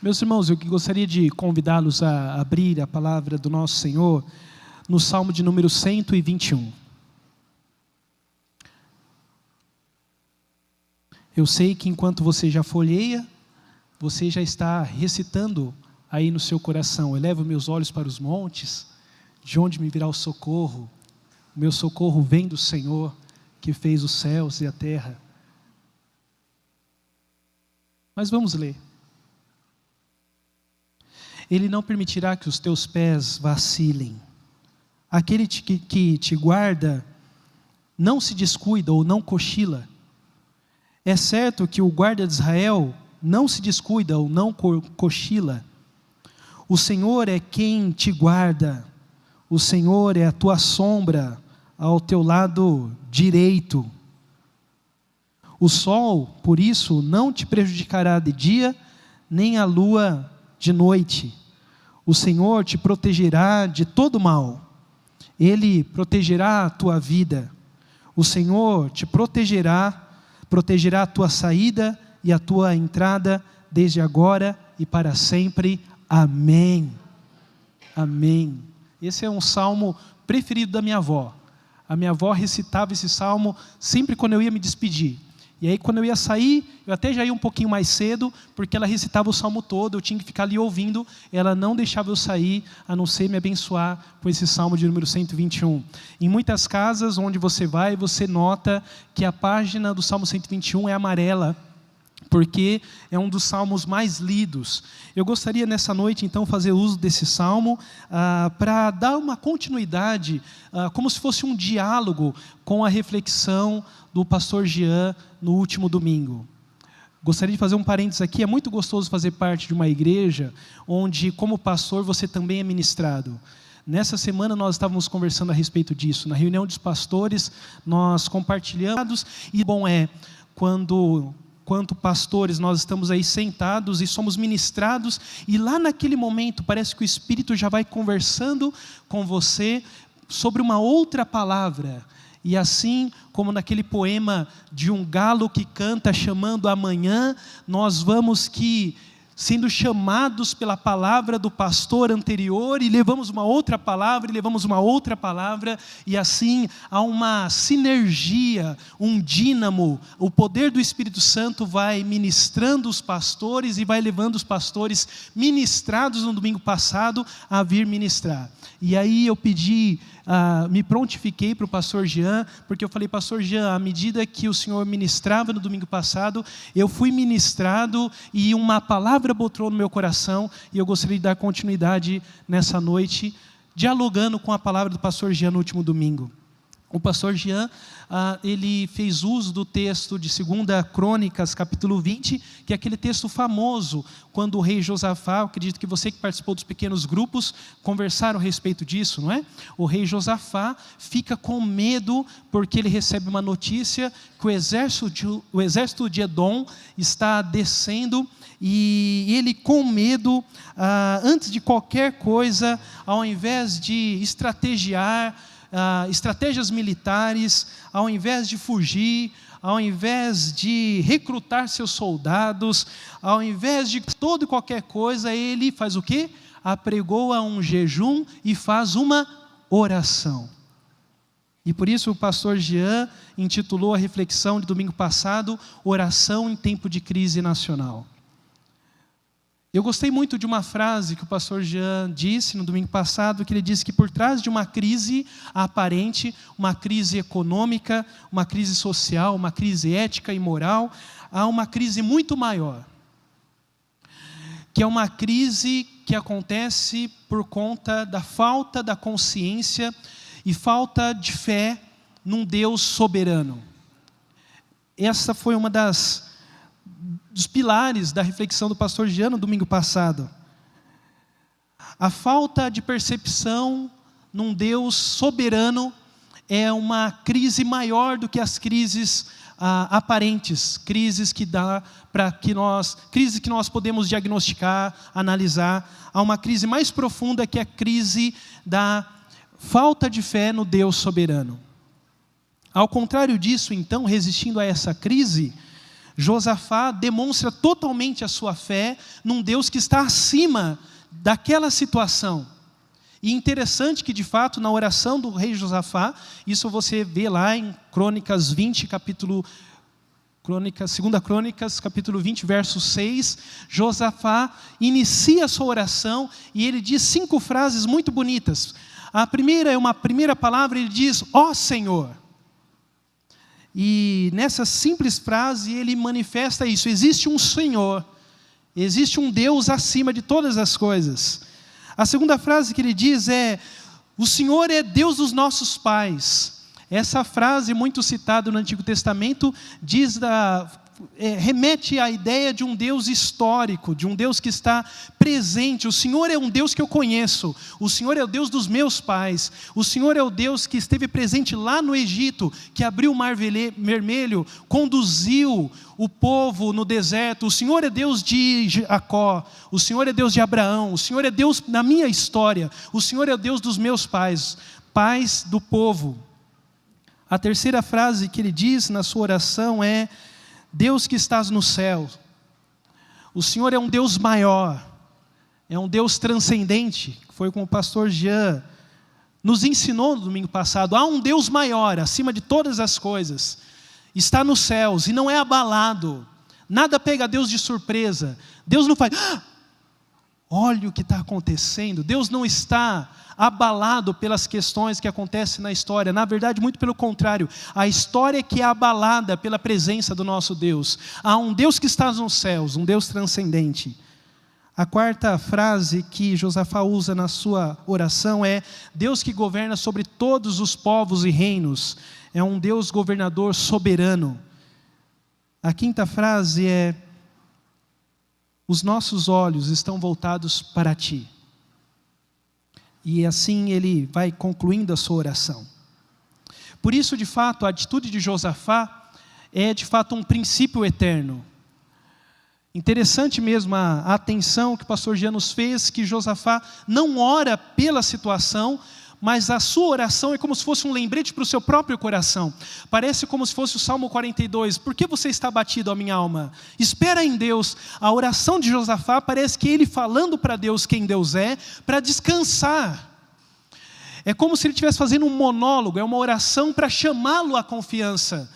Meus irmãos, eu gostaria de convidá-los a abrir a palavra do nosso Senhor no Salmo de número 121. Eu sei que enquanto você já folheia, você já está recitando aí no seu coração: elevo meus olhos para os montes, de onde me virá o socorro? O meu socorro vem do Senhor, que fez os céus e a terra. Mas vamos ler. Ele não permitirá que os teus pés vacilem. Aquele que te guarda não se descuida ou não cochila. É certo que o guarda de Israel não se descuida ou não cochila. O Senhor é quem te guarda. O Senhor é a tua sombra ao teu lado direito. O sol, por isso, não te prejudicará de dia, nem a lua de noite. O Senhor te protegerá de todo mal. Ele protegerá a tua vida. O Senhor te protegerá a tua saída e a tua entrada, desde agora e para sempre. Amém. Amém. Esse é um salmo preferido da minha avó. A minha avó recitava esse salmo sempre quando eu ia me despedir. E aí quando eu ia sair, eu até já ia um pouquinho mais cedo, porque ela recitava o salmo todo, eu tinha que ficar ali ouvindo, ela não deixava eu sair, a não ser me abençoar com esse salmo de número 121. Em muitas casas onde você vai, você nota que a página do salmo 121 é amarela, porque é um dos salmos mais lidos. Eu gostaria nessa noite então fazer uso desse salmo para dar uma continuidade, como se fosse um diálogo com a reflexão do pastor Jean no último domingo. Gostaria de fazer um parênteses aqui. É muito gostoso fazer parte de uma igreja onde, como pastor, você também é ministrado. Nessa semana nós estávamos conversando a respeito disso. Na reunião dos pastores, nós compartilhamos. E bom é, quanto pastores, nós estamos aí sentados e somos ministrados. E lá naquele momento, parece que o Espírito já vai conversando com você sobre uma outra palavra. E assim como naquele poema de um galo que canta chamando amanhã, nós vamos sendo chamados pela palavra do pastor anterior, e levamos uma outra palavra, e assim há uma sinergia, um dínamo. O poder do Espírito Santo vai ministrando os pastores e vai levando os pastores ministrados no domingo passado a vir ministrar. E aí eu me prontifiquei para o pastor Jean, porque eu falei: pastor Jean, à medida que o senhor ministrava no domingo passado, eu fui ministrado e uma palavra botou no meu coração, e eu gostaria de dar continuidade nessa noite, dialogando com a palavra do pastor Jean no último domingo. O pastor Jean, ele fez uso do texto de 2 Crônicas, capítulo 20, que é aquele texto famoso, quando o rei Josafá, eu acredito que você que participou dos pequenos grupos, conversaram a respeito disso, não é? O rei Josafá fica com medo, porque ele recebe uma notícia que o exército de Edom está descendo, e ele com medo, antes de qualquer coisa, ao invés de estratégias militares, ao invés de fugir, ao invés de recrutar seus soldados, ao invés de toda e qualquer coisa, ele faz o quê? Apregoa um jejum e faz uma oração. E por isso o pastor Jean intitulou a reflexão de domingo passado: Oração em tempo de crise nacional. Eu gostei muito de uma frase que o pastor Jean disse no domingo passado, que ele disse que por trás de uma crise aparente, uma crise econômica, uma crise social, uma crise ética e moral, há uma crise muito maior, que é uma crise que acontece por conta da falta da consciência e falta de fé num Deus soberano. Essa foi uma dos pilares da reflexão do pastor Jean no domingo passado. A falta de percepção num Deus soberano é uma crise maior do que as crises aparentes, crises que nós podemos diagnosticar, analisar. Há uma crise mais profunda, que é a crise da falta de fé no Deus soberano. Ao contrário disso, então, resistindo a essa crise, Josafá demonstra totalmente a sua fé num Deus que está acima daquela situação. E interessante que, de fato, na oração do rei Josafá, isso você vê lá em Crônicas 20, Segunda Crônicas, capítulo 20, verso 6, Josafá inicia a sua oração e ele diz 5 frases muito bonitas. A primeira é uma primeira palavra, ele diz, ó Senhor. E nessa simples frase ele manifesta isso, existe um Senhor, existe um Deus acima de todas as coisas. A segunda frase que ele diz é, o Senhor é Deus dos nossos pais. Essa frase, muito citada no Antigo Testamento, remete à ideia de um Deus histórico, de um Deus que está presente. O Senhor é um Deus que eu conheço, o Senhor é o Deus dos meus pais, o Senhor é o Deus que esteve presente lá no Egito, que abriu o Mar Vermelho, conduziu o povo no deserto. O Senhor é Deus de Jacó, o Senhor é Deus de Abraão, o Senhor é Deus na minha história, o Senhor é o Deus dos meus pais, pais do povo. A terceira frase que ele diz na sua oração é, Deus que estás no céu, o Senhor é um Deus maior, é um Deus transcendente, foi como o pastor Jean nos ensinou no domingo passado, há um Deus maior, acima de todas as coisas, está nos céus e não é abalado, nada pega Deus de surpresa, Deus não faz, olha o que está acontecendo, Deus não está abalado pelas questões que acontecem na história, na verdade muito pelo contrário, a história que é abalada pela presença do nosso Deus. Há um Deus que está nos céus, um Deus transcendente. A quarta frase que Josafá usa na sua oração é, Deus que governa sobre todos os povos e reinos, é um Deus governador soberano. A quinta frase é, os nossos olhos estão voltados para ti. E assim ele vai concluindo a sua oração. Por isso, de fato, a atitude de Josafá é, de fato, um princípio eterno. Interessante mesmo a atenção que o pastor Jean nos fez, que Josafá não ora pela situação, mas a sua oração é como se fosse um lembrete para o seu próprio coração. Parece como se fosse o Salmo 42. Por que você está abatido, ó minha alma? Espera em Deus. A oração de Josafá parece que ele falando para Deus quem Deus é, para descansar. É como se ele estivesse fazendo um monólogo, é uma oração para chamá-lo à confiança.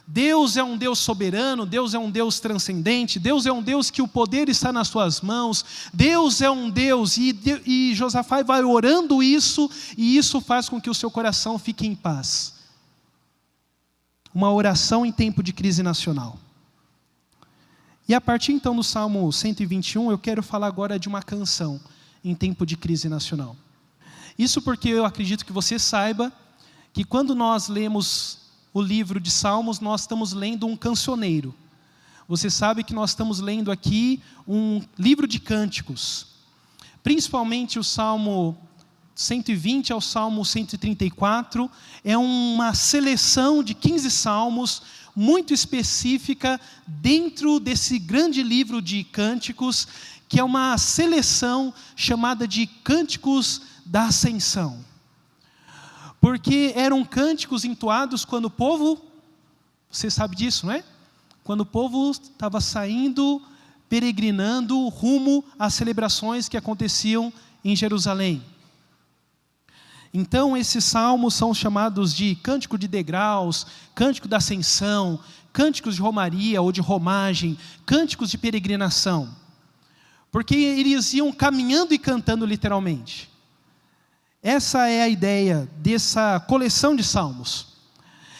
Deus é um Deus soberano, Deus é um Deus transcendente, Deus é um Deus que o poder está nas suas mãos, Deus é um Deus, e Josafá vai orando isso, e isso faz com que o seu coração fique em paz. Uma oração em tempo de crise nacional. E a partir então do Salmo 121, eu quero falar agora de uma canção em tempo de crise nacional. Isso porque eu acredito que você saiba que quando nós lemos o livro de Salmos, nós estamos lendo um cancioneiro. Você sabe que nós estamos lendo aqui um livro de cânticos. Principalmente o Salmo 120 ao Salmo 134, é uma seleção de 15 salmos, muito específica, dentro desse grande livro de cânticos, que é uma seleção chamada de Cânticos da Ascensão. Porque eram cânticos entoados quando o povo, você sabe disso, não é? Quando o povo estava saindo, peregrinando rumo às celebrações que aconteciam em Jerusalém. Então esses salmos são chamados de cântico de degraus, cântico da ascensão, cânticos de romaria ou de romagem, cânticos de peregrinação. Porque eles iam caminhando e cantando literalmente. Essa é a ideia dessa coleção de salmos.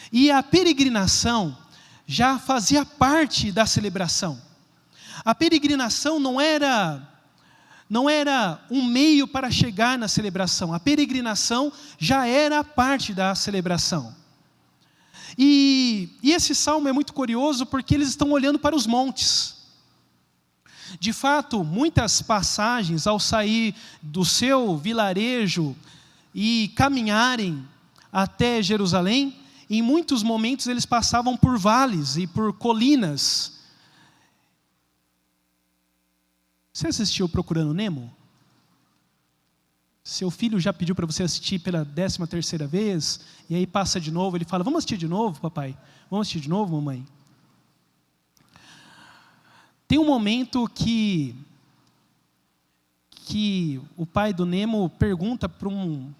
E a peregrinação já fazia parte da celebração. A peregrinação não era um meio para chegar na celebração. A peregrinação já era parte da celebração. E esse salmo é muito curioso porque eles estão olhando para os montes. De fato, muitas passagens ao sair do seu vilarejo e caminharem até Jerusalém, em muitos momentos eles passavam por vales e por colinas. Você assistiu Procurando Nemo? Seu filho já pediu para você assistir pela 13ª vez, e aí passa de novo, ele fala, vamos assistir de novo, papai? Vamos assistir de novo, mamãe? Tem um momento que o pai do Nemo pergunta para um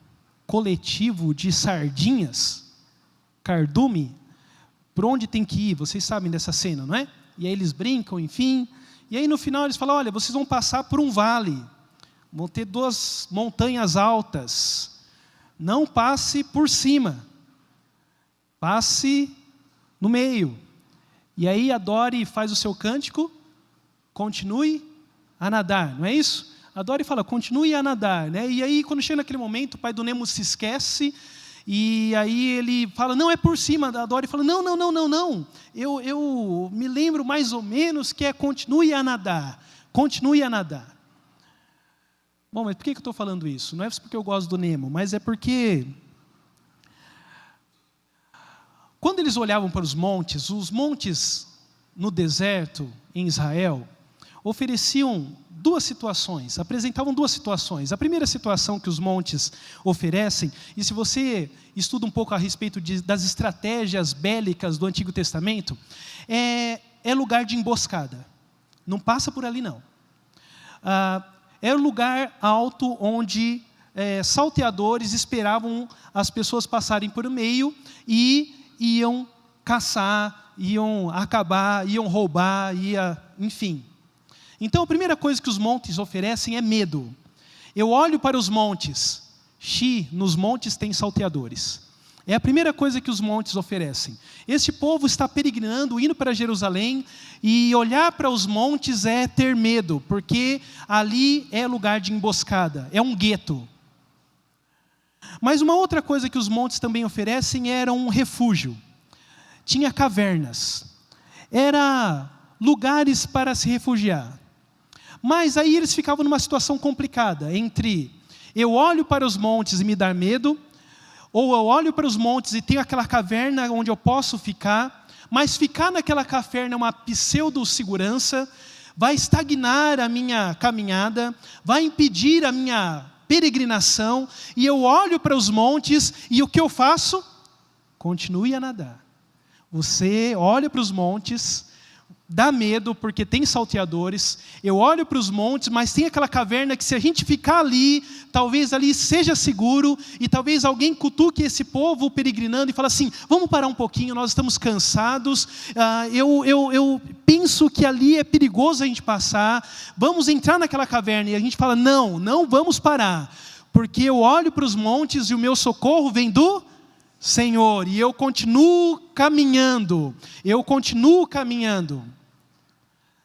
coletivo de sardinhas, cardume, por onde tem que ir. Vocês sabem dessa cena, não é? E aí eles brincam, enfim. E aí no final eles falam, olha, vocês vão passar por um vale. Vão ter 2 montanhas altas. Não passe por cima. Passe no meio. E aí a Dory faz o seu cântico. Continue a nadar, não é isso? A Dory fala, continue a nadar, né? E aí quando chega naquele momento, o pai do Nemo se esquece. E aí ele fala, não, é por cima. A Dory fala, não. Eu me lembro mais ou menos que é continue a nadar. Continue a nadar. Bom, mas por que eu estou falando isso? Não é porque eu gosto do Nemo, mas é porque quando eles olhavam para os montes no deserto, em Israel, ofereciam 2 situações, apresentavam 2 situações. A primeira situação que os montes oferecem, e se você estuda um pouco a respeito das estratégias bélicas do Antigo Testamento, é lugar de emboscada. Não passa por ali, não. Era um lugar alto onde salteadores esperavam as pessoas passarem por meio e iam caçar, iam acabar, iam roubar, enfim. Então a primeira coisa que os montes oferecem é medo. Eu olho para os montes, nos montes tem salteadores. É a primeira coisa que os montes oferecem. Este povo está peregrinando, indo para Jerusalém, e olhar para os montes é ter medo, porque ali é lugar de emboscada, é um gueto. Mas uma outra coisa que os montes também oferecem era um refúgio. Tinha cavernas. Era lugares para se refugiar. Mas aí eles ficavam numa situação complicada, entre eu olho para os montes e me dar medo, ou eu olho para os montes e tenho aquela caverna onde eu posso ficar, mas ficar naquela caverna é uma pseudo-segurança, vai estagnar a minha caminhada, vai impedir a minha peregrinação, e eu olho para os montes e o que eu faço? Continue a nadar. Você olha para os montes, dá medo porque tem salteadores, eu olho para os montes, mas tem aquela caverna que se a gente ficar ali, talvez ali seja seguro, e talvez alguém cutuque esse povo peregrinando e fala assim, vamos parar um pouquinho, nós estamos cansados, eu penso que ali é perigoso a gente passar, vamos entrar naquela caverna, e a gente fala, não vamos parar, porque eu olho para os montes e o meu socorro vem do Senhor, e eu continuo caminhando,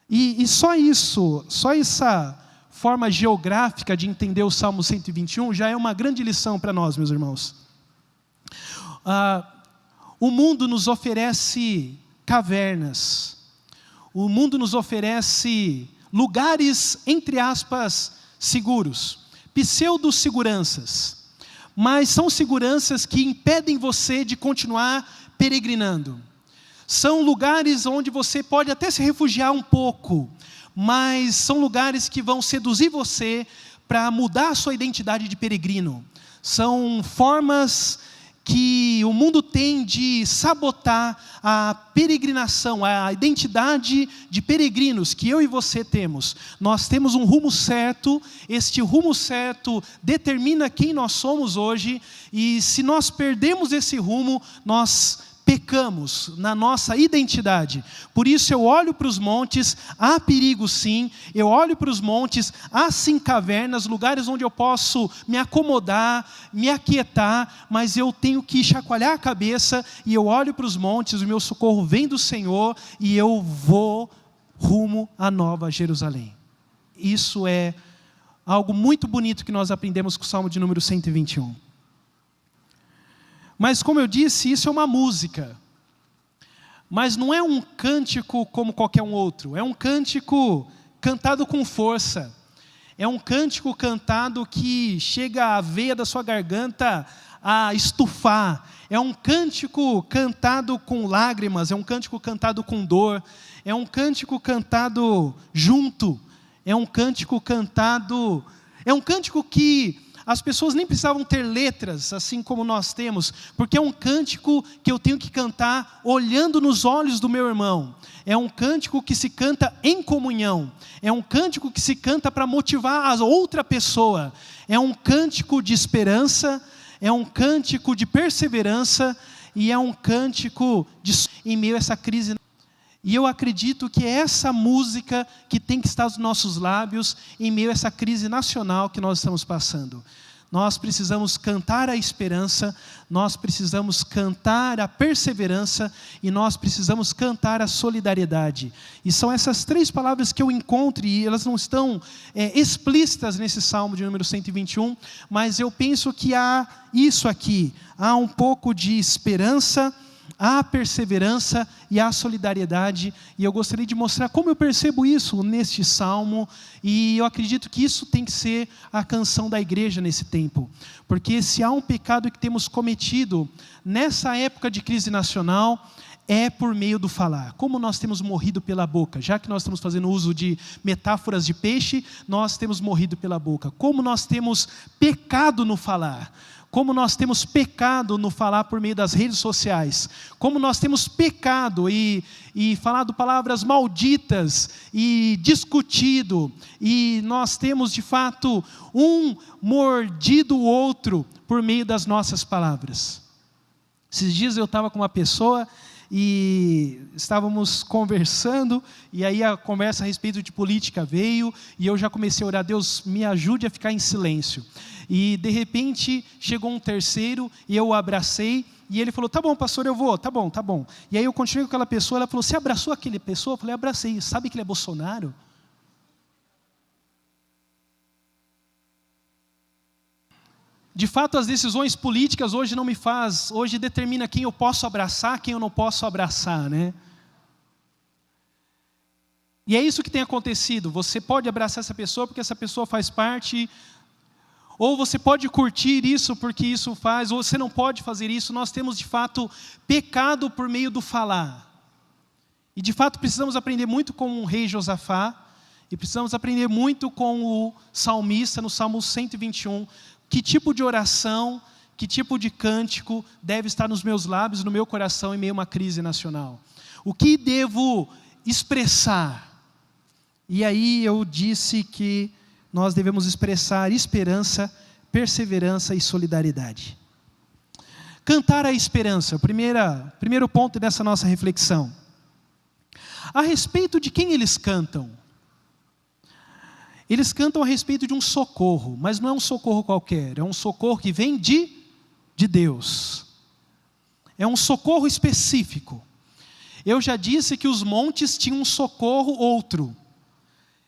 E só isso, só essa forma geográfica de entender o Salmo 121 já é uma grande lição para nós, meus irmãos. O mundo nos oferece cavernas, o mundo nos oferece lugares, entre aspas, seguros, pseudo-seguranças, mas são seguranças que impedem você de continuar peregrinando. São lugares onde você pode até se refugiar um pouco, mas são lugares que vão seduzir você para mudar a sua identidade de peregrino. São formas que o mundo tem de sabotar a peregrinação, a identidade de peregrinos que eu e você temos. Nós temos um rumo certo, este rumo certo determina quem nós somos hoje, e se nós perdemos esse rumo, nós pecamos na nossa identidade. Por isso eu olho para os montes, há perigo sim, eu olho para os montes, há sim cavernas, lugares onde eu posso me acomodar, me aquietar, mas eu tenho que chacoalhar a cabeça, e eu olho para os montes, o meu socorro vem do Senhor, e eu vou rumo à Nova Jerusalém. Isso é algo muito bonito que nós aprendemos com o Salmo de número 121. Mas como eu disse, isso é uma música. Mas não é um cântico como qualquer um outro. É um cântico cantado com força. É um cântico cantado que chega à veia da sua garganta a estufar. É um cântico cantado com lágrimas. É um cântico cantado com dor. É um cântico cantado junto. É um cântico cantado... É um cântico que as pessoas nem precisavam ter letras, assim como nós temos, porque é um cântico que eu tenho que cantar olhando nos olhos do meu irmão. É um cântico que se canta em comunhão. É um cântico que se canta para motivar a outra pessoa. É um cântico de esperança, é um cântico de perseverança e é um cântico em meio a essa crise. E eu acredito que é essa música que tem que estar nos nossos lábios em meio a essa crise nacional que nós estamos passando. Nós precisamos cantar a esperança, nós precisamos cantar a perseverança e nós precisamos cantar a solidariedade. E são essas 3 palavras que eu encontro, e elas não estão explícitas nesse Salmo de número 121, mas eu penso que há isso aqui, há um pouco de esperança, há perseverança e há solidariedade, e eu gostaria de mostrar como eu percebo isso neste salmo, e eu acredito que isso tem que ser a canção da igreja nesse tempo, porque se há um pecado que temos cometido nessa época de crise nacional, é por meio do falar. Como nós temos morrido pela boca, já que nós estamos fazendo uso de metáforas de peixe, nós temos morrido pela boca. Como nós temos pecado no falar. Como nós temos pecado no falar por meio das redes sociais. Como nós temos pecado e falado palavras malditas e discutido. E nós temos de fato um mordido o outro por meio das nossas palavras. Esses dias eu estava com uma pessoa e estávamos conversando, e aí a conversa a respeito de política veio, e eu já comecei a orar: Deus, me ajude a ficar em silêncio. E de repente chegou um terceiro, e eu o abracei, e ele falou: tá bom, pastor, eu vou, tá bom, tá bom. E aí eu continuei com aquela pessoa, ela falou: você abraçou aquele pessoa? Eu falei: abracei. Sabe que ele é Bolsonaro? De fato, as decisões políticas hoje hoje determina quem eu posso abraçar, quem eu não posso abraçar, né? E é isso que tem acontecido. Você pode abraçar essa pessoa porque essa pessoa faz parte, ou você pode curtir isso porque isso faz, ou você não pode fazer isso. Nós temos de fato pecado por meio do falar. E de fato precisamos aprender muito com o rei Josafá, e precisamos aprender muito com o salmista no Salmo 121, que tipo de oração, que tipo de cântico deve estar nos meus lábios, no meu coração, em meio a uma crise nacional. O que devo expressar? E aí eu disse que nós devemos expressar esperança, perseverança e solidariedade. Cantar a esperança, primeiro ponto dessa nossa reflexão. A respeito de quem eles cantam? Eles cantam a respeito de um socorro, mas não é um socorro qualquer, é um socorro que vem de Deus. É um socorro específico. Eu já disse que os montes tinham um socorro outro.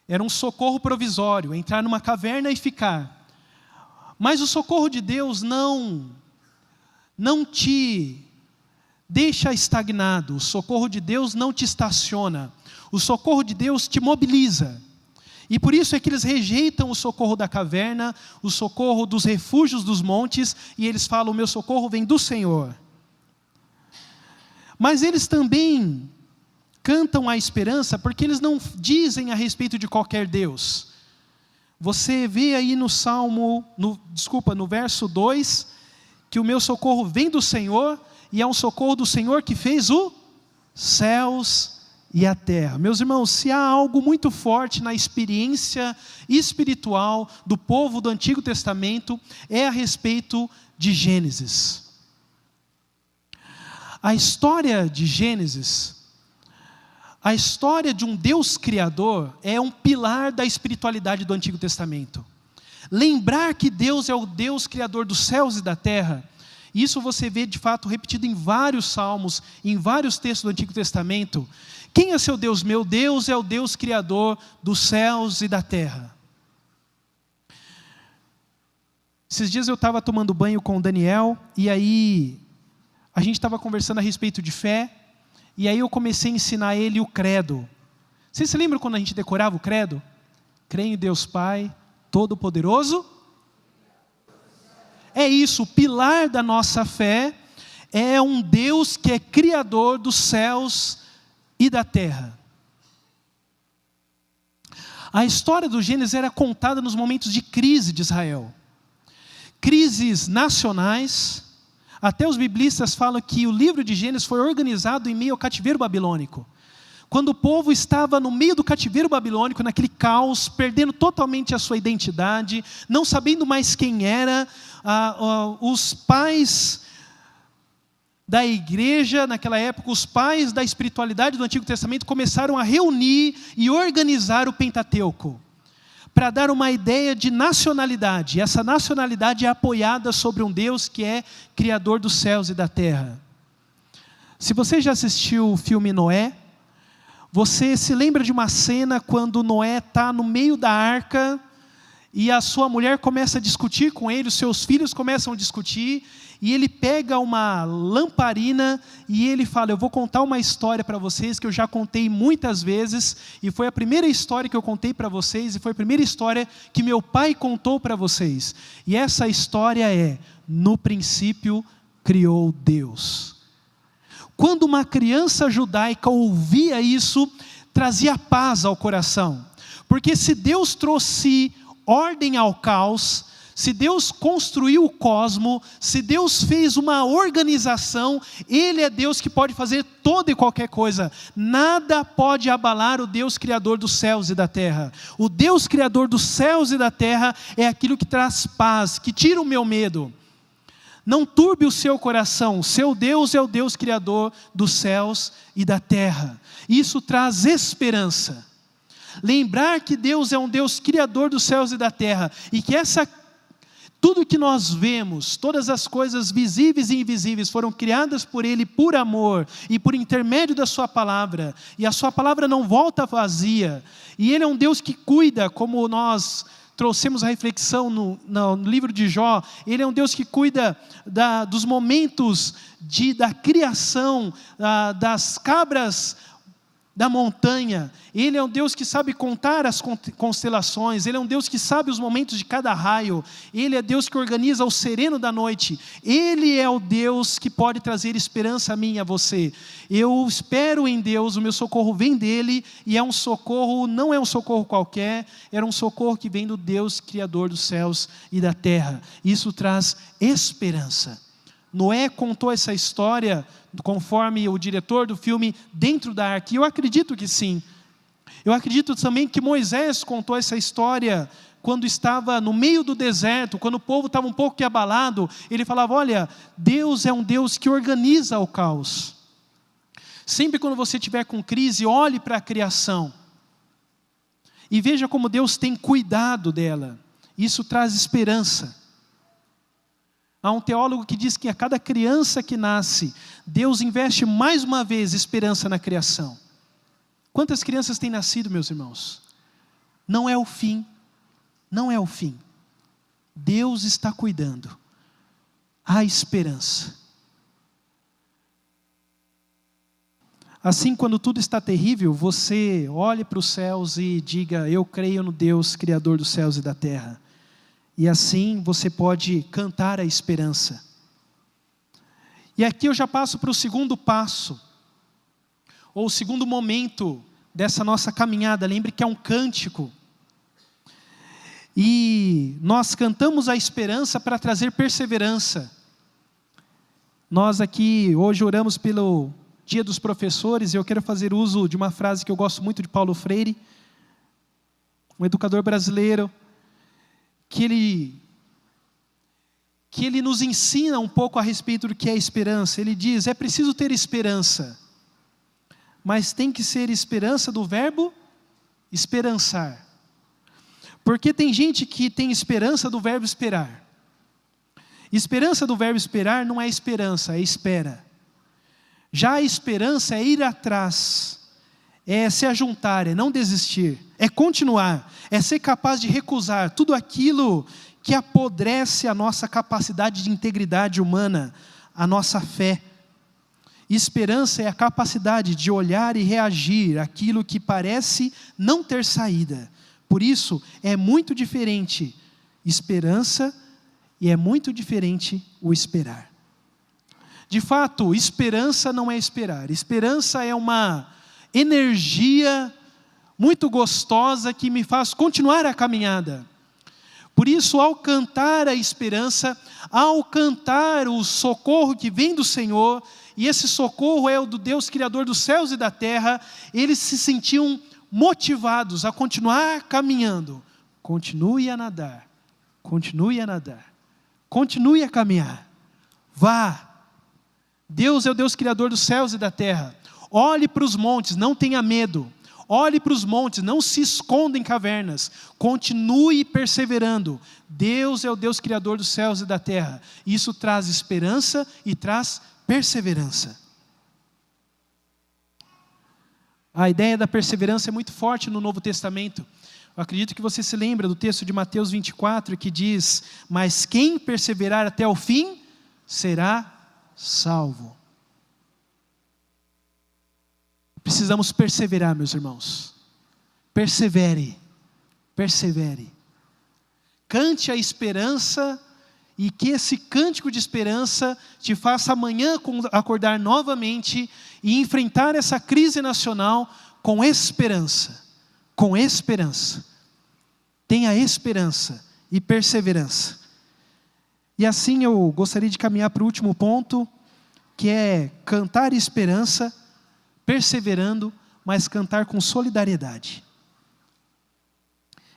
Era um socorro provisório, entrar numa caverna e ficar. Mas o socorro de Deus não te deixa estagnado. O socorro de Deus não te estaciona. O socorro de Deus te mobiliza. E por isso é que eles rejeitam o socorro da caverna, o socorro dos refúgios dos montes, e eles falam: o meu socorro vem do Senhor. Mas eles também cantam a esperança, porque eles não dizem a respeito de qualquer Deus. Você vê aí no no verso 2, que o meu socorro vem do Senhor, e é um socorro do Senhor que fez os céus e a terra. Meus irmãos, se há algo muito forte na experiência espiritual do povo do Antigo Testamento, é a respeito de Gênesis. A história de Gênesis, a história de um Deus criador, é um pilar da espiritualidade do Antigo Testamento. Lembrar que Deus é o Deus criador dos céus e da terra, isso você vê de fato repetido em vários salmos, em vários textos do Antigo Testamento. Quem é seu Deus? Meu Deus é o Deus criador dos céus e da terra. Esses dias eu estava tomando banho com o Daniel, e aí a gente estava conversando a respeito de fé, e aí eu comecei a ensinar ele o credo. Vocês se lembram quando a gente decorava o credo? Creio em Deus Pai, Todo-Poderoso. É isso, o pilar da nossa fé é um Deus que é criador dos céus e da terra. A história do Gênesis era contada nos momentos de crise de Israel. crises nacionais. Até os biblistas falam que o livro de Gênesis foi organizado em meio ao cativeiro babilônico. Quando o povo estava no meio do cativeiro babilônico, naquele caos, perdendo totalmente a sua identidade, não sabendo mais quem era, os pais da igreja, naquela época, os pais da espiritualidade do Antigo Testamento começaram a reunir e organizar o Pentateuco, para dar uma ideia de nacionalidade. Essa nacionalidade é apoiada sobre um Deus que é Criador dos céus e da terra. Se você já assistiu o filme Noé, você se lembra de uma cena quando Noé está no meio da arca, e a sua mulher começa a discutir com ele, os seus filhos começam a discutir, e ele pega uma lamparina e ele fala: eu vou contar uma história para vocês que eu já contei muitas vezes, e foi a primeira história que eu contei para vocês, e foi a primeira história que meu pai contou para vocês. E essa história é: no princípio criou Deus. Quando uma criança judaica ouvia isso, trazia paz ao coração, porque se Deus trouxe ordem ao caos, se Deus construiu o cosmos, se Deus fez uma organização, Ele é Deus que pode fazer toda e qualquer coisa. Nada pode abalar o Deus Criador dos céus e da terra. O Deus Criador dos céus e da terra é aquilo que traz paz, que tira o meu medo. Não turbe o seu coração, seu Deus é o Deus Criador dos céus e da terra. Isso traz esperança. Lembrar que Deus é um Deus Criador dos céus e da terra, e que tudo que nós vemos, todas as coisas visíveis e invisíveis foram criadas por Ele por amor e por intermédio da sua palavra, e a sua palavra não volta vazia, e Ele é um Deus que cuida, como nós trouxemos a reflexão no livro de Jó. Ele é um Deus que cuida dos momentos da criação, das cabras da montanha. Ele é um Deus que sabe contar as constelações. Ele é um Deus que sabe os momentos de cada raio. Ele é Deus que organiza o sereno da noite. Ele é o Deus que pode trazer esperança a mim e a você. Eu espero em Deus, o meu socorro vem dele, e é um socorro, não é um socorro qualquer, era um socorro que vem do Deus Criador dos céus e da terra. Isso traz esperança. Noé contou essa história, conforme o diretor do filme, dentro da arca. E eu acredito que sim. Eu acredito também que Moisés contou essa história quando estava no meio do deserto, quando o povo estava um pouco abalado. Ele falava: olha, Deus é um Deus que organiza o caos. Sempre quando você estiver com crise, olhe para a criação e veja como Deus tem cuidado dela. Isso traz esperança. Há um teólogo que diz que a cada criança que nasce, Deus investe mais uma vez esperança na criação. Quantas crianças têm nascido, meus irmãos? Não é o fim, não é o fim. Deus está cuidando. Há esperança. Assim, quando tudo está terrível, você olhe para os céus e diga: eu creio no Deus Criador dos céus e da terra. E assim você pode cantar a esperança. E aqui eu já passo para o segundo passo, ou o segundo momento dessa nossa caminhada. Lembre que é um cântico. E nós cantamos a esperança para trazer perseverança. Nós aqui hoje oramos pelo Dia dos Professores, e eu quero fazer uso de uma frase que eu gosto muito de Paulo Freire, um educador brasileiro, que ele nos ensina um pouco a respeito do que é esperança. Ele diz: é preciso ter esperança, mas tem que ser esperança do verbo esperançar. Porque tem gente que tem esperança do verbo esperar. Esperança do verbo esperar não é esperança, é espera. Já a esperança é ir atrás, é se ajuntar, é não desistir, é continuar, é ser capaz de recusar tudo aquilo que apodrece a nossa capacidade de integridade humana, a nossa fé. Esperança é a capacidade de olhar e reagir àquilo que parece não ter saída. Por isso, é muito diferente esperança e é muito diferente o esperar. De fato, esperança não é esperar. Esperança é uma energia muito gostosa que me faz continuar a caminhada. Por isso, ao cantar a esperança, ao cantar o socorro que vem do Senhor, e esse socorro é o do Deus Criador dos céus e da terra, eles se sentiam motivados a continuar caminhando. Continue a nadar, continue a nadar, continue a caminhar, vá. Deus é o Deus Criador dos céus e da terra. Olhe para os montes, não tenha medo. Olhe para os montes, não se esconda em cavernas. Continue perseverando. Deus é o Deus Criador dos céus e da terra. Isso traz esperança e traz perseverança. A ideia da perseverança é muito forte no Novo Testamento. Eu acredito que você se lembra do texto de Mateus 24, que diz: mas quem perseverar até o fim, será salvo. Precisamos perseverar, meus irmãos. Persevere, persevere. Cante a esperança, e que esse cântico de esperança te faça amanhã acordar novamente e enfrentar essa crise nacional com esperança. Com esperança. Tenha esperança e perseverança. E assim eu gostaria de caminhar para o último ponto, que é cantar esperança, perseverando, mas cantar com solidariedade.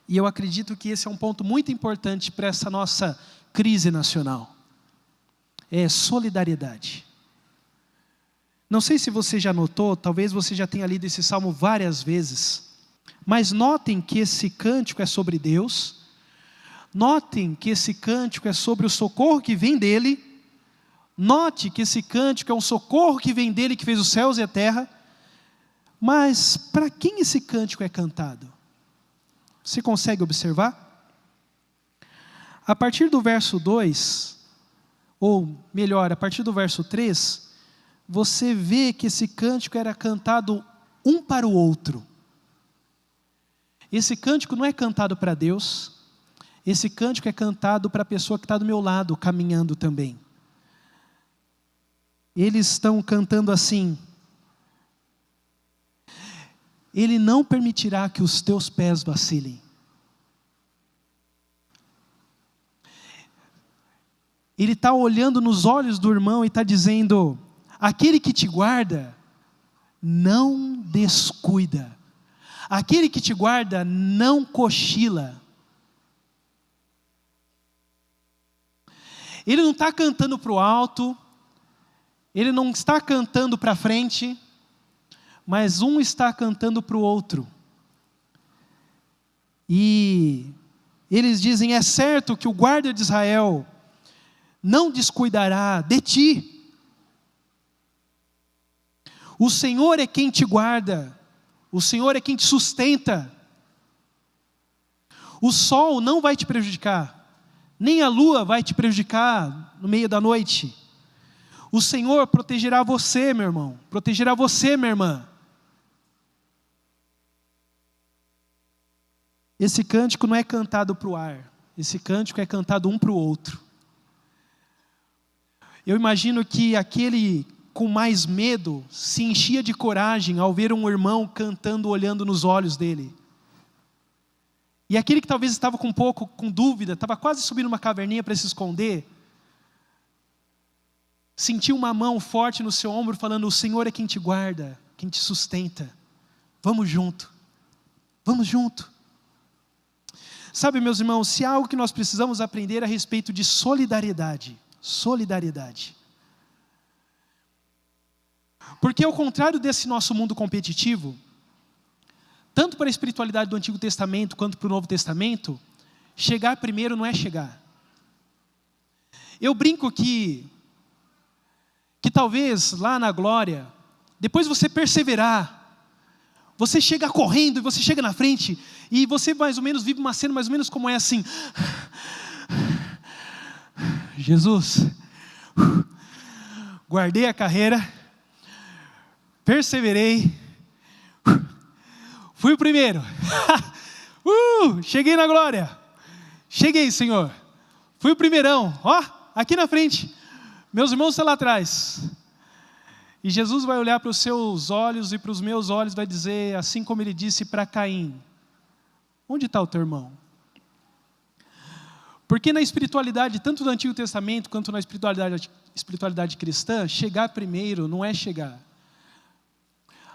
E eu acredito que esse é um ponto muito importante para essa nossa crise nacional. É solidariedade. Não sei se você já notou, talvez você já tenha lido esse salmo várias vezes, mas notem que esse cântico é sobre Deus, notem que esse cântico é sobre o socorro que vem dEle, note que esse cântico é um socorro que vem dEle, que fez os céus e a terra. Mas para quem esse cântico é cantado? Você consegue observar? A partir do verso 2, ou melhor, a partir do verso 3, você vê que esse cântico era cantado um para o outro. Esse cântico não é cantado para Deus, esse cântico é cantado para a pessoa que está do meu lado, caminhando também. Eles estão cantando assim: Ele não permitirá que os teus pés vacilem. Ele está olhando nos olhos do irmão e está dizendo: aquele que te guarda, não descuida. Aquele que te guarda, não cochila. Ele não está cantando para o alto, ele não está cantando para frente, mas um está cantando para o outro. E eles dizem: é certo que o guarda de Israel não descuidará de ti. O Senhor é quem te guarda, o Senhor é quem te sustenta. O sol não vai te prejudicar, nem a lua vai te prejudicar no meio da noite. O Senhor protegerá você, meu irmão, protegerá você, minha irmã. Esse cântico não é cantado para o ar, esse cântico é cantado um para o outro. Eu imagino que aquele com mais medo se enchia de coragem ao ver um irmão cantando, olhando nos olhos dele. E aquele que talvez estava com um pouco com dúvida, estava quase subindo uma caverninha para se esconder, sentiu uma mão forte no seu ombro falando: o Senhor é quem te guarda, quem te sustenta. Vamos junto, vamos junto. Sabe, meus irmãos, se há algo que nós precisamos aprender a respeito de solidariedade, solidariedade. Porque ao contrário desse nosso mundo competitivo, tanto para a espiritualidade do Antigo Testamento quanto para o Novo Testamento, chegar primeiro não é chegar. Eu brinco que talvez lá na glória, depois você perseverar, você chega correndo e você chega na frente, e você mais ou menos vive uma cena mais ou menos como é assim: Jesus, guardei a carreira, perseverei, fui o primeiro, cheguei na glória, cheguei, Senhor, fui o primeirão, ó, aqui na frente, meus irmãos estão lá atrás. E Jesus vai olhar para os seus olhos e para os meus olhos, vai dizer, assim como ele disse para Caim: onde está o teu irmão? Porque na espiritualidade, tanto do Antigo Testamento quanto na espiritualidade cristã, chegar primeiro não é chegar.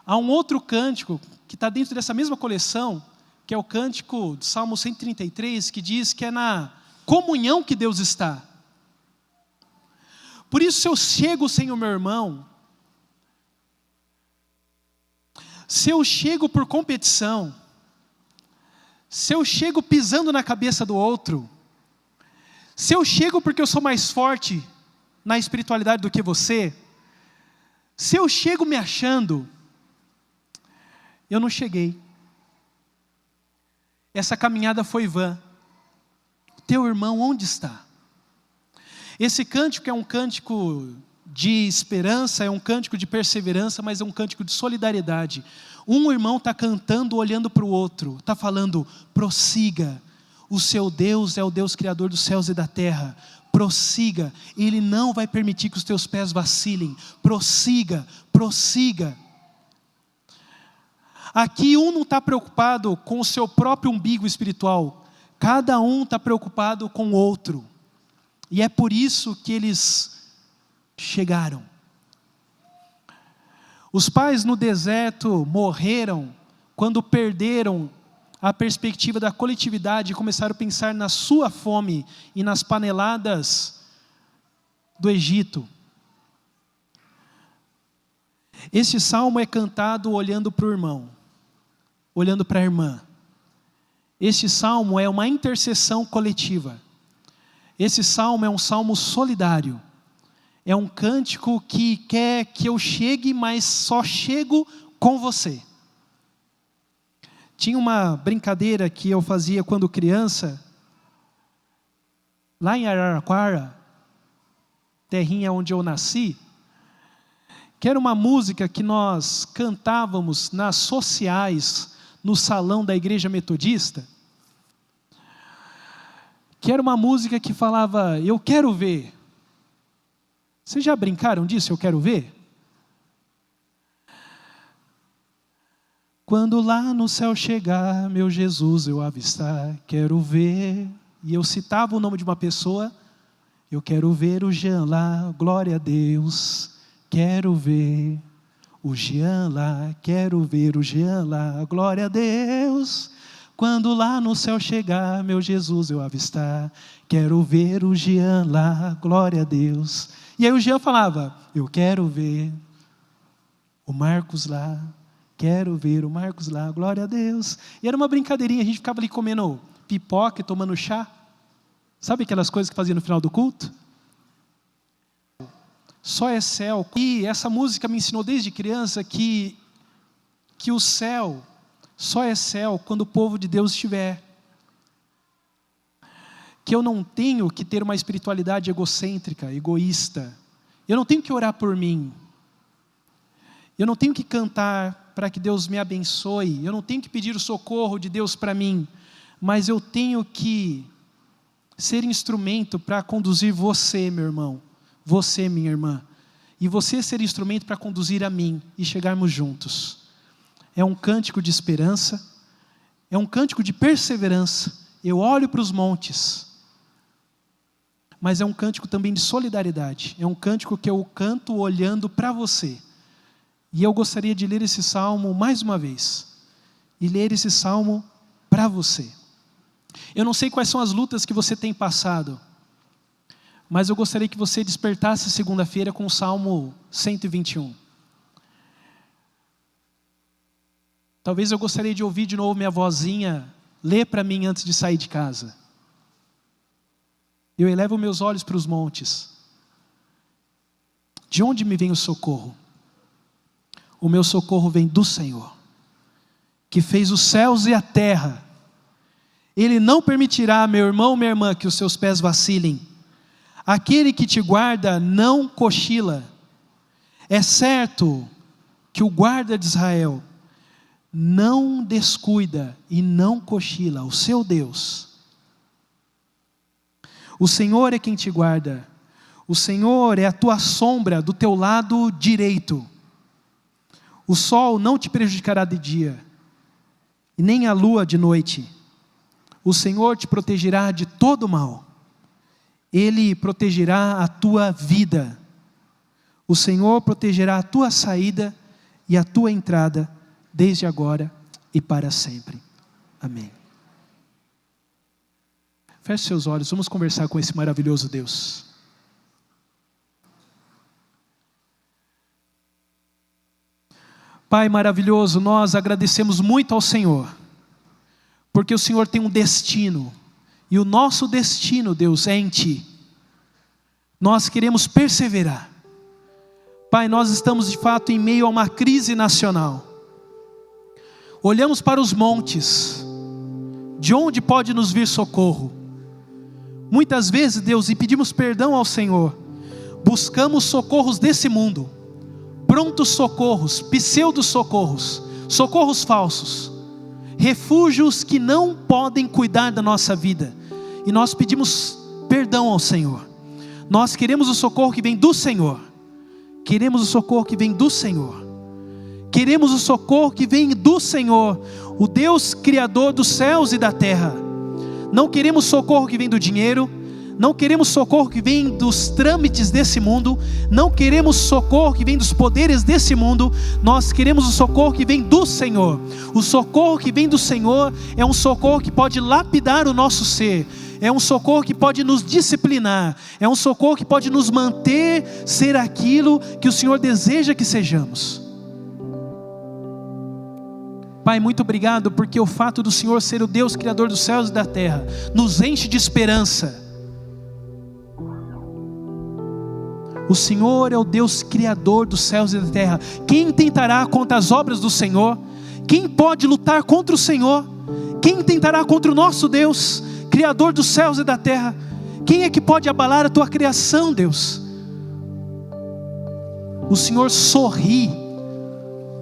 Há um outro cântico que está dentro dessa mesma coleção, que é o cântico do Salmo 133, que diz que é na comunhão que Deus está. Por isso, se eu chego sem o meu irmão, se eu chego por competição, se eu chego pisando na cabeça do outro, se eu chego porque eu sou mais forte na espiritualidade do que você, se eu chego me achando, eu não cheguei. Essa caminhada foi vã. Teu irmão onde está? Esse cântico é um cântico de esperança, é um cântico de perseverança, mas é um cântico de solidariedade. Um irmão está cantando olhando para o outro, está falando, prossiga, o seu Deus é o Deus criador dos céus e da terra, prossiga, Ele não vai permitir que os teus pés vacilem, prossiga, prossiga. Aqui um não está preocupado com o seu próprio umbigo espiritual, cada um está preocupado com o outro, e é por isso que eles chegaram. Os pais no deserto morreram quando perderam a perspectiva da coletividade e começaram a pensar na sua fome e nas paneladas do Egito. Este salmo é cantado olhando para o irmão, olhando para a irmã. Este salmo é uma intercessão coletiva. Esse salmo é um salmo solidário. É um cântico que quer que eu chegue, mas só chego com você. Tinha uma brincadeira que eu fazia quando criança, lá em Araraquara, terrinha onde eu nasci, que era uma música que nós cantávamos nas sociais, no salão da igreja metodista, que era uma música que falava, eu quero ver. Vocês já brincaram disso, eu quero ver? Quando lá no céu chegar, meu Jesus eu avistar, quero ver. E eu citava o nome de uma pessoa, eu quero ver o Jean lá, glória a Deus, quero ver o Jean lá, quero ver o Jean lá, glória a Deus. Quando lá no céu chegar, meu Jesus eu avistar, quero ver o Jean lá, glória a Deus. E aí o Jean falava, eu quero ver o Marcos lá, quero ver o Marcos lá, glória a Deus. E era uma brincadeirinha, a gente ficava ali comendo pipoca e tomando chá. Sabe aquelas coisas que fazia no final do culto? Só é céu. E essa música me ensinou desde criança que o céu só é céu quando o povo de Deus estiver. Que eu não tenho que ter uma espiritualidade egocêntrica, egoísta. Eu não tenho que orar por mim. Eu não tenho que cantar para que Deus me abençoe. Eu não tenho que pedir o socorro de Deus para mim. Mas eu tenho que ser instrumento para conduzir você, meu irmão. Você, minha irmã. E você ser instrumento para conduzir a mim e chegarmos juntos. É um cântico de esperança. É um cântico de perseverança. Eu olho para os montes. Mas é um cântico também de solidariedade. É um cântico que eu canto olhando para você. E eu gostaria de ler esse salmo mais uma vez. E ler esse salmo para você. Eu não sei quais são as lutas que você tem passado. Mas eu gostaria que você despertasse segunda-feira com o Salmo 121. Talvez eu gostaria de ouvir de novo minha vozinha ler para mim antes de sair de casa. Eu elevo meus olhos para os montes. De onde me vem o socorro? O meu socorro vem do Senhor, que fez os céus e a terra. Ele não permitirá, meu irmão, minha irmã, que os seus pés vacilem. Aquele que te guarda não cochila. É certo que o guarda de Israel não descuida e não cochila, o seu Deus. O Senhor é quem te guarda. O Senhor é a tua sombra do teu lado direito. O sol não te prejudicará de dia, e nem a lua de noite. O Senhor te protegerá de todo mal. Ele protegerá a tua vida. O Senhor protegerá a tua saída e a tua entrada, desde agora e para sempre. Amém. Feche seus olhos, vamos conversar com esse maravilhoso Deus. Pai maravilhoso, nós agradecemos muito ao Senhor, porque o Senhor tem um destino, e o nosso destino, Deus, é em Ti. Nós queremos perseverar. Pai, nós estamos de fato em meio a uma crise nacional. Olhamos para os montes, de onde pode nos vir socorro? Muitas vezes, Deus, e pedimos perdão ao Senhor, buscamos socorros desse mundo, prontos socorros, pseudo socorros, socorros falsos, refúgios que não podem cuidar da nossa vida, e nós pedimos perdão ao Senhor. Nós queremos o socorro que vem do Senhor, queremos o socorro que vem do Senhor, queremos o socorro que vem do Senhor, o Deus Criador dos céus e da terra. Não queremos socorro que vem do dinheiro, não queremos socorro que vem dos trâmites desse mundo, não queremos socorro que vem dos poderes desse mundo, nós queremos o socorro que vem do Senhor. O socorro que vem do Senhor é um socorro que pode lapidar o nosso ser, é um socorro que pode nos disciplinar, é um socorro que pode nos manter ser aquilo que o Senhor deseja que sejamos. Pai, muito obrigado, porque o fato do Senhor ser o Deus Criador dos céus e da terra nos enche de esperança. O Senhor é o Deus Criador dos céus e da terra. Quem tentará contra as obras do Senhor? Quem pode lutar contra o Senhor? Quem tentará contra o nosso Deus, Criador dos céus e da terra? Quem é que pode abalar a tua criação, Deus? O Senhor sorri.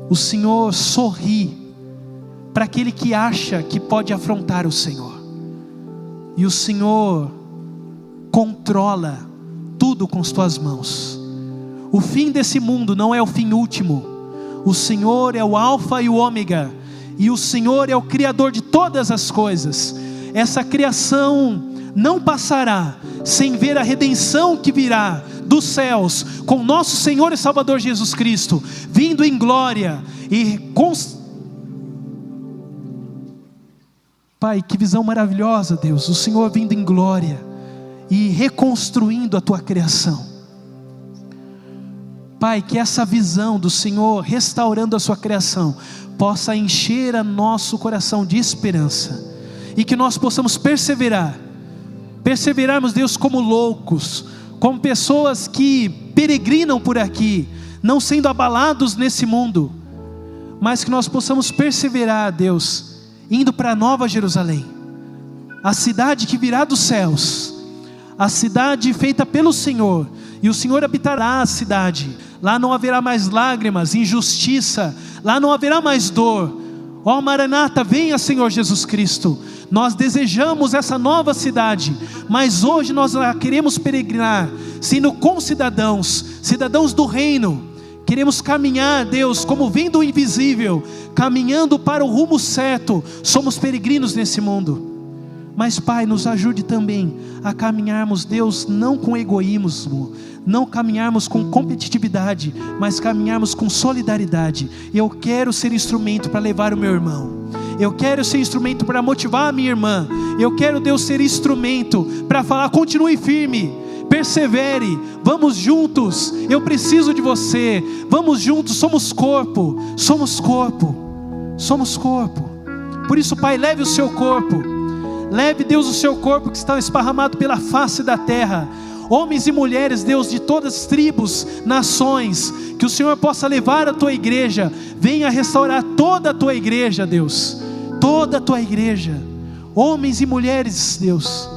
O Senhor sorri para aquele que acha que pode afrontar o Senhor. E o Senhor controla tudo com as tuas mãos. O fim desse mundo não é o fim último. O Senhor é o alfa e o ômega, e o Senhor é o Criador de todas as coisas. Essa criação não passará sem ver a redenção que virá dos céus, com nosso Senhor e Salvador Jesus Cristo, vindo em glória e Pai, que visão maravilhosa, Deus, o Senhor vindo em glória e reconstruindo a tua criação. Pai, que essa visão do Senhor restaurando a sua criação possa encher a nosso coração de esperança, e que nós possamos perseverarmos, Deus, como loucos, como pessoas que peregrinam por aqui, não sendo abalados nesse mundo, mas que nós possamos perseverar, Deus, indo para a Nova Jerusalém, a cidade que virá dos céus, a cidade feita pelo Senhor, e o Senhor habitará a cidade. Lá não haverá mais lágrimas, injustiça, lá não haverá mais dor. Ó Maranata, venha Senhor Jesus Cristo. Nós desejamos essa nova cidade, mas hoje nós queremos peregrinar, sendo concidadãos, cidadãos do reino. Queremos caminhar, Deus, como vindo o invisível, caminhando para o rumo certo. Somos peregrinos nesse mundo, mas Pai, nos ajude também a caminharmos, Deus, não com egoísmo, não caminharmos com competitividade, mas caminharmos com solidariedade. Eu quero ser instrumento para levar o meu irmão, eu quero ser instrumento para motivar a minha irmã, eu quero, Deus, ser instrumento para falar: continue firme, persevere, vamos juntos, eu preciso de você, vamos juntos, somos corpo, somos corpo, somos corpo. Por isso, Pai, leve o seu corpo, leve, Deus, o seu corpo que está esparramado pela face da terra, homens e mulheres, Deus, de todas as tribos, nações, que o Senhor possa levar a tua igreja, venha restaurar toda a tua igreja, Deus, toda a tua igreja, homens e mulheres, Deus,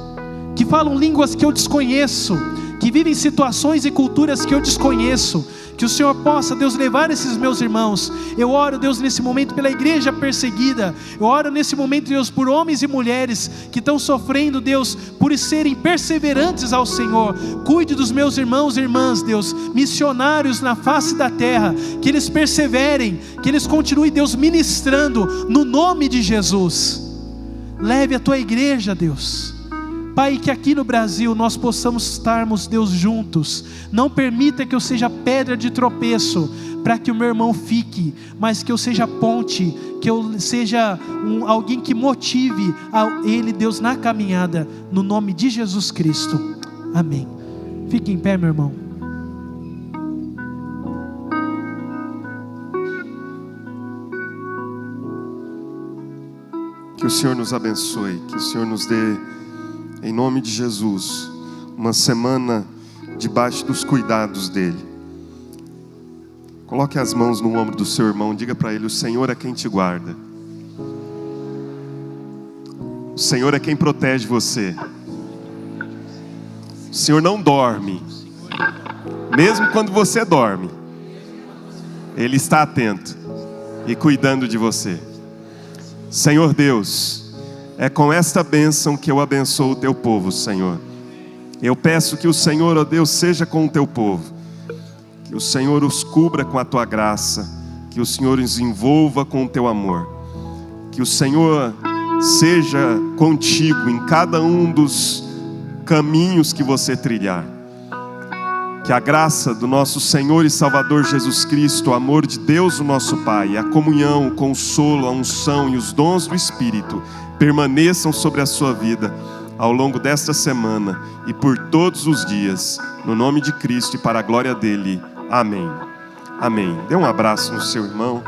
que falam línguas que eu desconheço, que vivem situações e culturas que eu desconheço, que o Senhor possa, Deus, levar esses meus irmãos. Eu oro, Deus, nesse momento pela igreja perseguida, eu oro nesse momento, Deus, por homens e mulheres que estão sofrendo, Deus, por serem perseverantes ao Senhor. Cuide dos meus irmãos e irmãs, Deus, missionários na face da terra, que eles perseverem, que eles continuem, Deus, ministrando no nome de Jesus. Leve a tua igreja, Deus, Pai, que aqui no Brasil nós possamos estarmos, Deus, juntos. Não permita que eu seja pedra de tropeço para que o meu irmão fique, mas que eu seja ponte, que eu seja alguém que motive a ele, Deus, na caminhada, no nome de Jesus Cristo. Amém. Fique em pé, meu irmão. Que o Senhor nos abençoe, que o Senhor nos dê, em nome de Jesus, uma semana debaixo dos cuidados dEle. Coloque as mãos no ombro do seu irmão, diga para ele: o Senhor é quem te guarda. O Senhor é quem protege você. O Senhor não dorme. Mesmo quando você dorme, Ele está atento e cuidando de você. Senhor Deus, é com esta bênção que eu abençoo o teu povo, Senhor. Eu peço que o Senhor, ó Deus, seja com o teu povo, que o Senhor os cubra com a tua graça, que o Senhor os envolva com o teu amor, que o Senhor seja contigo em cada um dos caminhos que você trilhar. Que a graça do nosso Senhor e Salvador Jesus Cristo, o amor de Deus, o nosso Pai, a comunhão, o consolo, a unção e os dons do Espírito permaneçam sobre a sua vida ao longo desta semana e por todos os dias, no nome de Cristo e para a glória dele. Amém. Amém. Dê um abraço no seu irmão.